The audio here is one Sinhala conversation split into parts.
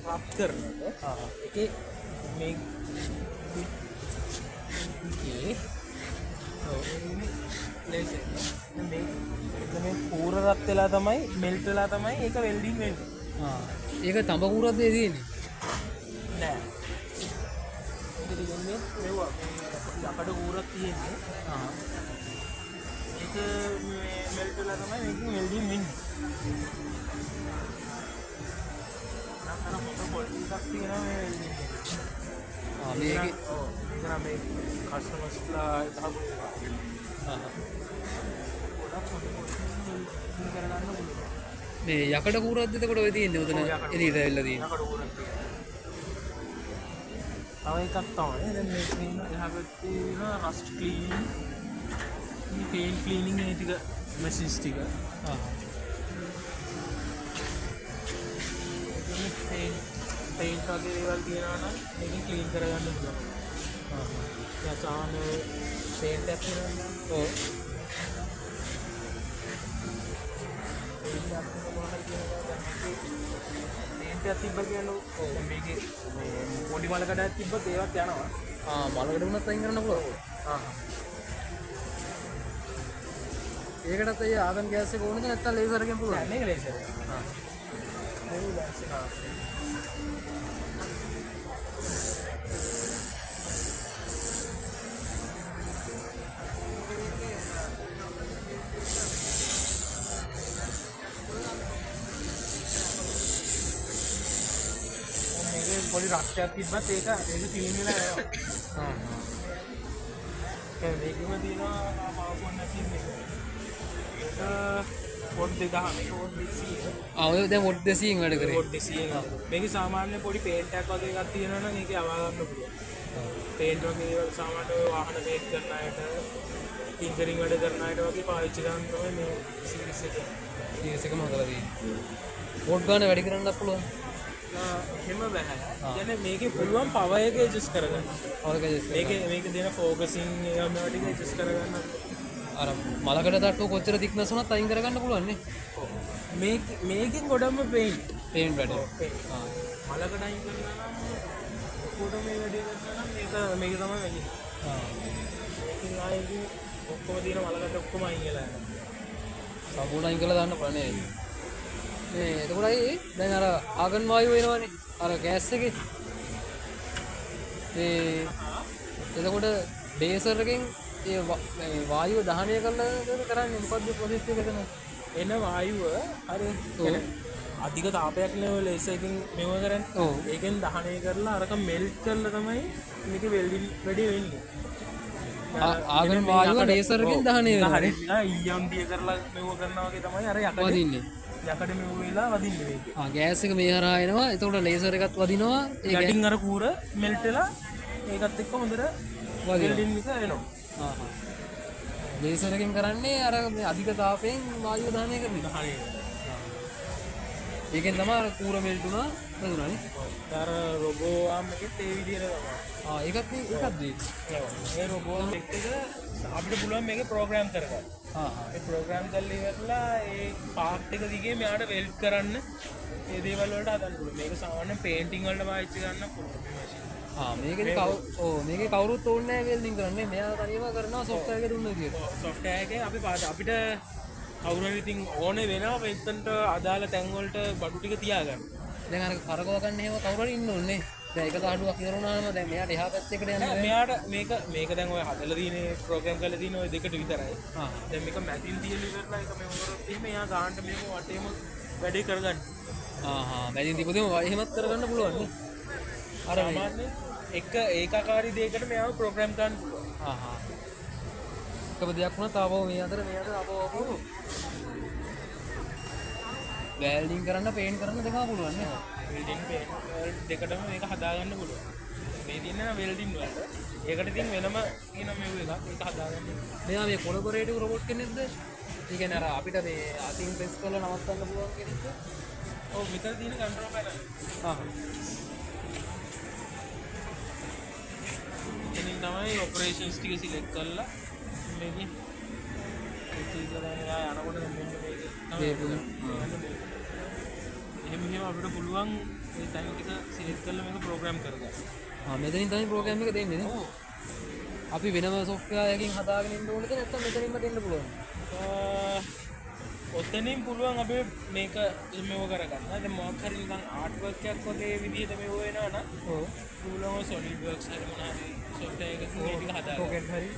රබ් කරනකොට ඒකේ මේ මේ කූර රත් වෙලා තමයි මෙල්ට් වෙලා තමයි ඒක වෙල්ඩින් වෙන්නේ. ඒක තඹ කූරක්ද තියෙන්නේ? නෑ. ඒක දිගන්නේ මෙවුවා යකඩ කූරක් තියෙන්නේ. ඒක මේ මෙල්ට් වෙලා තමයි මේකෙන් වෙල්ඩින් වෙන්නේ. නම් මොකද පොලිස් එකක් තියෙනවා මේ වෙල්ඩින්. මේකේ ඒක නම් මේ කස්ටමර්ස්ලා දාපු මේ යකඩ කූරක්ද එතකොට ඔය තියෙන්නේ උතන එළියට ඇවිල්ලා තියෙන්නේ. යකඩ කූරක් තියෙනවා. තව එකක් තමයි දැන් මේ තියෙන එහා පැත්තේ තියෙන රස්ට් ක්ලීනින් මේ පේන්ට් ක්ලීනින් මේ ටික මැෂින්ස් ටික. පේන්ට් වගේ දේවල් තියෙනවා නම් මේකෙන් ක්ලීන් කරගන්න පුළුවන්. දැන් සාමාන්‍ය පේන්ට් එකක් තියෙනවා. ඔව්. පේන්ට් එකක් තිබ්බ කියන්නේ මේකේ මේ පොඩි මල කඩක් තිබ්බත් ඒවත් යනවා. මලකට වුණත් අයින් කරන්න පුළුවන්. ඒකටත් අය ආගන් ගෑස් එක ඕනද නැත්නම් ලේසර් එකෙන් පුළුවන්? මේක ලේසර් එක. මේක ලේසර් එක. පොඩි රක්ෂයක් තිබ්බත් ඒක ක්ලීන් වෙලා යනවා. මේකෙම තියෙනවා පවර්ෆුල් මැෂින් එක. ඒක වොට් 2000 මේක වොට් 200. ඔය දැන් වොට් 200න් වැඩ කරේ. වොට් 200 එක. මේකේ සාමාන්‍ය පොඩි පේන්ට් එකක් වගේ එකක් තියෙනවා නම් ඒකේ අවා ගන්න පුළුවන්. පේන්ට් වගේ ඒවා සාමාන්‍ය වාහන පේන්ට් කරන අයට, ඉන්ජිනියරින් වැඩ කරන අයට වගේ පාවිච්චි කරන්න තමයි මේ සීරීස් එක. සීරීස් එකම හදලා තියෙන්නේ. වොට් ගන්න වැඩි කරන්නත් පුළුවන්. එහෙම බෑ. يعني මේකේ පුළුවන් පවර් එක ඇඩ්ජස්ට් කරගන්න. මේක දෙන ෆෝකසින් ඒවා මේවා ටික ඇඩ්ජස්ට් කරගන්න. අර මලකඩ තට්ටුව කොච්චර thickness වුණත් අයින් කරගන්න පුළුවන් නේ. මේකෙන් ගොඩක්ම පේන්ට් වැඩ. මලකඩ අයින් කරනවා නම් කොට මේ වැඩේ කරනවා නම් මේක තමයි වෙන්නේ. මේකෙන් ආයේ ඔක්කොම දින මලකඩ ඔක්කොම අයින් වෙලා යනවා. සම්පූර්ණ අයින් කරලා දාන්න පුළුවන් නේ. මේ එතකොටයි දැන් අර ආගන් වායුව එනවනේ අර ගෑස් එකේ එතකොට ලේසර් එකෙන් ඒ වායුව දහනය කරලා කරන්නේ මොකද්ද ප්‍රොසෙස් එක එතන එන වායුව අර අධික තාපයක් නේ ඔය ලේසර් එකෙන් මෙව කරන්නේ. ඔව්. ඒකෙන් දහනය කරලා අරක මෙල්ට් කරලා තමයි මේක වෙල්ඩින් වැඩි වෙන්නේ. ආගන් වායුව ලේසර් එකෙන් දහනය වෙනවා. EMD කරලා මෙව කරනවා වගේ තමයි අර යකඩ වදින්නේ. යකඩ මෙව වෙලා වදින්නේ මේකේ. ගෑස් එක මේ හරහා එනවා. එතකොට ලේසර් එකත් වදිනවා. යටින් අර කූර මෙල්ට් වෙලා ඒකත් එක්ක හොඳට වෙල්ඩින් එක එනවා. ලේසර් එකෙන් කරන්නේ අර මේ අධික තාපයෙන් වායුව දහනය කරනවා. ඒකෙන් තමයි අර කූර මෙල්ට් වුණා නේද? අර රොබෝ ආම් එකෙත් ඒ විදිහට තමයි. ඒකත් දී. මේ රොබෝ ආම් එක අපිට පුළුවන් මේක ප්‍රෝග්‍රෑම් කරගන්න. ඒ ප්‍රෝග්‍රෑම් කරලා ඉවරලා ඒ පාර්ට් එක දිගේ මෙයාට වෙල්ඩ් කරන්න ඒ දේවල් වලට හදන්න පුළුවන්. මේක සාමාන්‍යයෙන් පේන්ටිං වලට පාවිච්චි කරන්න පුළුවන් මේ මැෂින්. මේකේ කවුරුත් ඕනේ නැහැ වෙල්ඩින් කරන්න. මෙයා තනියම කරනවා සොෆ්ට්වෙයාර් එකේ දුන්න විදියට. සොෆ්ට්වෙයාර් එකේ අපිට කවුරු හරි ඉතින් ඕනේ වෙනවා මෙතනට අදාළ තැන් වලට බඩු ටික තියාගන්න. දැන් අර කරකව ගන්න එහෙම කවුරු හරි ඉන්න ඕනේ. දැන් එක තාඩුවක් ඉවරුණාම දැන් මෙයාට එහා පැත්තකට යන්න බෑ. මෙයාට මේක දැන් ඔය හදලා තියෙන ප්‍රෝග්‍රෑම් කරලා තියෙන ඔය දෙකට විතරයි. දැන් මේක මැදින් තියලා ඉවරලා ඒක මේ උරොත් එහෙම එයා ගානට මේක වටේම වැඩේ කරගන්න. මැදින් තිබුදෙම එහෙමත් කරගන්න පුළුවන් නේ. අර සාමාන්‍ය ඒකාකාරී දෙයකට මෙයාව ප්‍රෝග්‍රෑම් කරන්න පුළුවන්. එකම දෙයක් වුණා තාවෝ මේ අතර ආපෝ වෙල්ඩින් කරන්න පේන්ට් කරන්න දෙකම පුළුවන් නේ. වෙල්ඩින් පේන්ට් දෙකටම මේක හදාගන්න පුළුවන්. මේ දින වෙල්ඩින් වලට ඒකට ඉතින් වෙනම කියන මේව එකක් ඒක හදාගන්න. මෙයා මේ කොලබොරේටිව් රොබෝට් කෙනෙක්ද? ඒ කියන්නේ අර අපිට මේ අතින් ප්‍රෙස් කරලා නවත්තන්න පුළුවන් කෙනෙක්ද? ඔව් මෙතන තියෙන කන්ට්‍රෝල් පැනල්. තමයි ඔපරේෂන්ස් ටික සිලෙක්ට් කරලා මේකේ යනකොට මෙන්න මේක එහෙම අපිට පුළුවන් ඒ ටයිම් ටික සිලෙක්ට් කරලා මේක ප්‍රෝග්‍රෑම් කරගන්න. මෙතනින් තමයි ප්‍රෝග්‍රෑම් එක දෙන්නේ නේ. අපි වෙනම software එකකින් හදාගෙන ඉන්න ඕනද නැත්නම් මෙතනින්ම දෙන්න පුළුවන්? ඔතනින් පුළුවන් අපි මේක මෙව කරගන්න. දැන් මොකක් හරි නිකන් ආර්ට් වර්ක් එකක් වගේ විදිහට මෙව වෙනවා නම් පුළුවන් solid works හරි මොන හරි software එකකින් මේ ටික හදාගන්න. Pocket හරි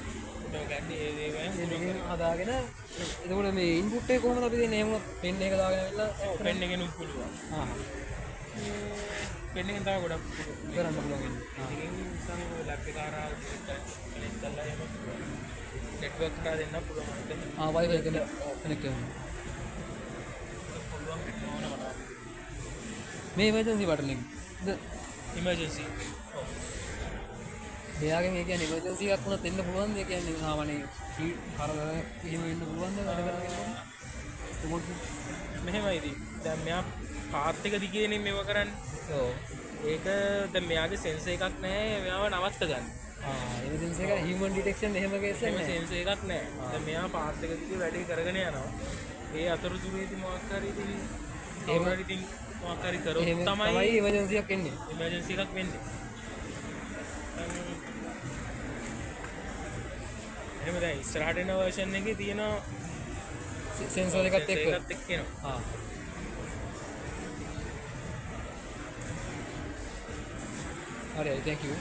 ඔකට ඒ දේවල් හදාගෙන එතකොට මේ ඉන්පුට් එක කොහොමද අපි දෙන්නේ? එහෙම පෙන් එක දාගෙන ඇවිල්ලා පෙන් එකෙන් පුළුවන්. පෙන් එකෙන් තමයි ගොඩක් කරන්න පුළුවන්. ඉතින් සමහර ලැප් එක ආරා කනෙක්ට් කරලා එහෙම නෙට්වර්ක් එකට දෙන්න පුළුවන්. Wi-Fi එකට කනෙක්ට් කරනවා. මේ emergency button එක ද emergency මෙයාගෙන් ඒ කියන්නේ emergency එකක් වුණත් එන්න පුළුවන්. ඒ කියන්නේ සාමාන්‍ය සීට් හරවල එහෙම වෙන්න පුළුවන් ද වැඩ කරගෙන මෙහෙමයි ඉතින් දැන් මෙයා පාත් එක දිගේනේ මේව කරන්නේ. ඔව් ඒක දැන් මෙයාගේ සෙන්සර් එකක් නැහැ මෙයාව නවත්ත ගන්න. emergency එක human detection එහෙම කේස් එහෙම නැහැ. සෙන්සර් එකක් නැහැ. දැන් මෙයා පාත් එක දිගේ වැඩේ කරගෙන යනවා. ඒ අතරතුරේදී මොකක් හරි ඉතින් ඒවලට ඉතින් මොකක් හරි කරොත් තමයි emergency එකක් එන්නේ. emergency එකක් වෙන්නේ. එහෙම දැන් ඉස්සරහට එන version එකේ තියෙන sensor එකත් එක්ක ඒකත් එක්ක එනවා. හරි thank you.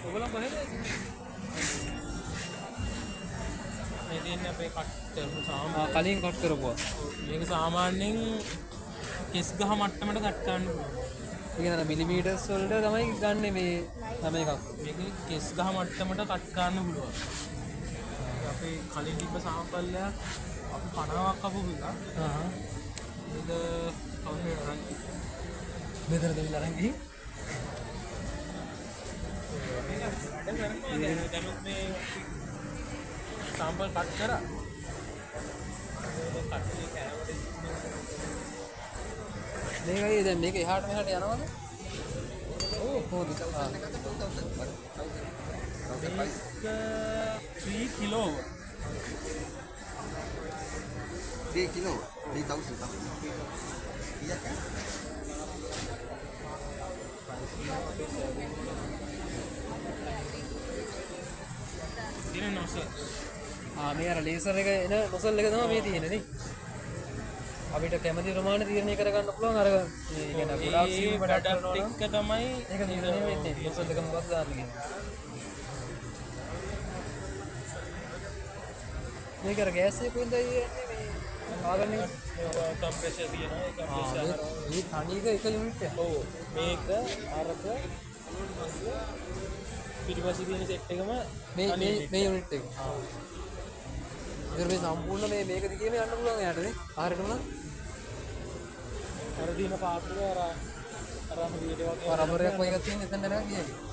ඔයගොල්ලෝ කොහෙද? මේ දෙන්නේ අපේ කට් කරපු සාමාන්‍ය කලින් කට් කරපුවා. මේක සාමාන්‍යයෙන් කෙස් ගහ මට්ටමට කට් කරන්න පුළුවන්. ඒ කියන්නේ මිලිමීටර්ස් වලට තමයි ගන්න මේ හැම එකක්. මේක කෙස් ගහ මට්ටමට කට් කරන්න පුළුවන්. අපි කලින් තිබ්බ සාම්පල් එක අපි 50ක් අපු විලා. මේක කවුරුහරි අරන් මෙතන දෙවිලා අරන් ගිහින් දැන් මේ සාම්පල් කට් කරා. මේකයි දැන් මේක එහාට මෙහාට යනවද? ඔව් කොහොමද? මේක 3 kilo 3 kilo 3,000 tak? Iya kan? දින නොසල්. මේ අර ලේසර් එක එන නොසල් එක තමයි මේ තියෙන්නේ නේ. අපිට කැමති ප්‍රමාණය තීරණය කරගන්න පුළුවන් අර ඒ කියන්නේ ගොඩාක් සීල් වැඩ කරනවා නම් එක තමයි ඒක තීරණය වෙන්නේ. නොසල් එක මොකක්ද දාන්න කියන්නේ. මේක අර ගෑස් එක කොහෙන්ද යන්නේ මේ ආගන්න එක කම්ප්‍රෙෂර් තියෙනවා ඒ කම්ප්‍රෙෂර් මේ තනියක එක යුනිට් එක. ඔව් මේක අරක පිටිපස්සේ තියෙන සෙට් එකම මේ යුනිට් එක. ඉතින් මේ සම්පූර්ණ මේක දිගේම යන්න පුළුවන් එයාට නේ. ආරෙට උනා. අර දින පාත්‍රය අර වීඩියෝ වගේ රබරයක් වගේ එකක් තියෙන එතන නෑ කියන්නේ.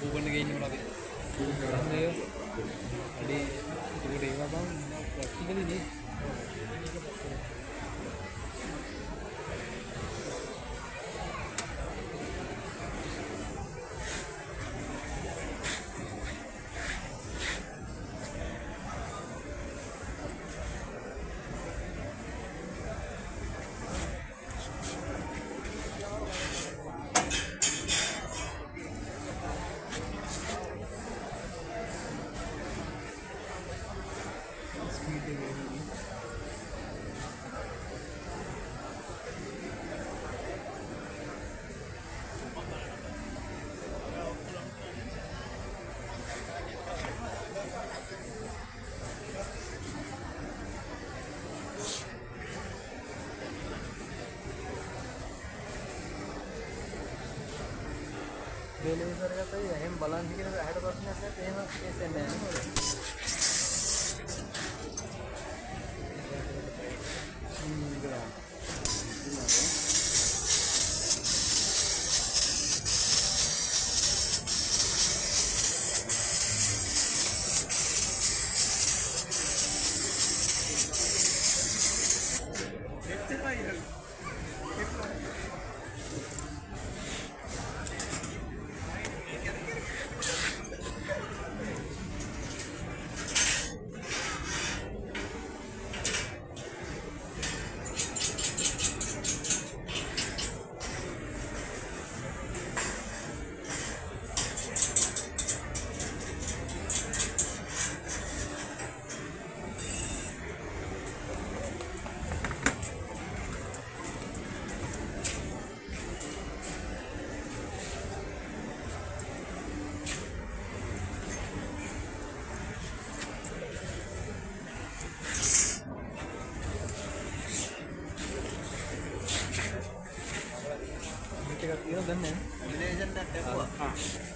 ඕපන් එකේ ඉන්නේ මොනවද? අන්නේ අඩි ඒකට ඒවා බං ප්‍රැක්ටිකලි නේ. ලේසර් එකත් අය එහෙම බලන් හිටියද ඇහැට ප්‍රශ්නයක් නැත්නම් එහෙම කේස් එන්නේ නැහැ නේද? ටිකක් තියෙනවා දැන් නෑ. ඉන්ජිනේෂන් එකක් දැම්මා.